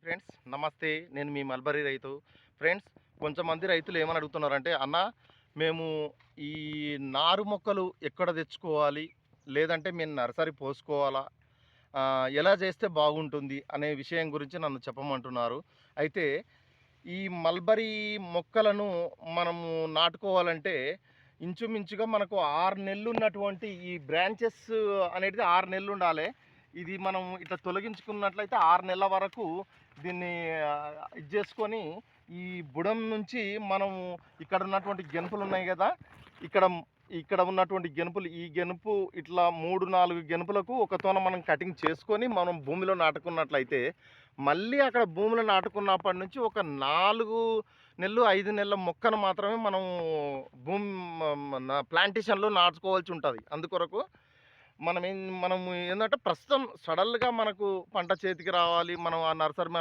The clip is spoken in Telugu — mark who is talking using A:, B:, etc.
A: ఫ్రెండ్స్ నమస్తే. నేను మీ మల్బరీ రైతు. ఫ్రెండ్స్, కొంతమంది రైతులు ఏమని అడుగుతున్నారంటే, అన్న మేము ఈ నారు మొక్కలు ఎక్కడ తెచ్చుకోవాలి? లేదంటే మేము నర్సరీ పోసుకోవాలా? ఎలా చేస్తే బాగుంటుంది అనే విషయం గురించి నన్ను చెప్పమంటున్నారు. అయితే ఈ మల్బరీ మొక్కలను మనము నాటుకోవాలంటే ఇంచుమించుగా మనకు 6 నెలలు ఉన్నటువంటి ఈ బ్రాంచెస్ అనేది 6 నెలలు ఉండాలి. ఇది మనం ఇట్లా తొలగించుకున్నట్లయితే 6 నెలల వరకు దీన్ని ఇది చేసుకొని ఈ బుడం నుంచి మనం ఇక్కడ ఉన్నటువంటి గెనుపులు ఉన్నాయి కదా, ఇక్కడ ఇక్కడ ఉన్నటువంటి గెనుపులు, ఈ గెనుపు ఇట్లా 3-4 గెనుపులకు ఒకతోన మనం కటింగ్ చేసుకొని మనం భూమిలో నాటుకున్నట్లయితే మళ్ళీ అక్కడ భూమిలో నాటుకున్నప్పటి నుంచి ఒక 4 నెలలు 5 నెలల మొక్కను మాత్రమే మనం భూమి ప్లాంటేషన్లో నాటుకోవాల్సి ఉంటుంది. అందుకొరకు మనం ఏంటంటే ప్రస్తుతం సడన్గా మనకు పంట చేతికి రావాలి, మనం ఆ నర్సరీ మనం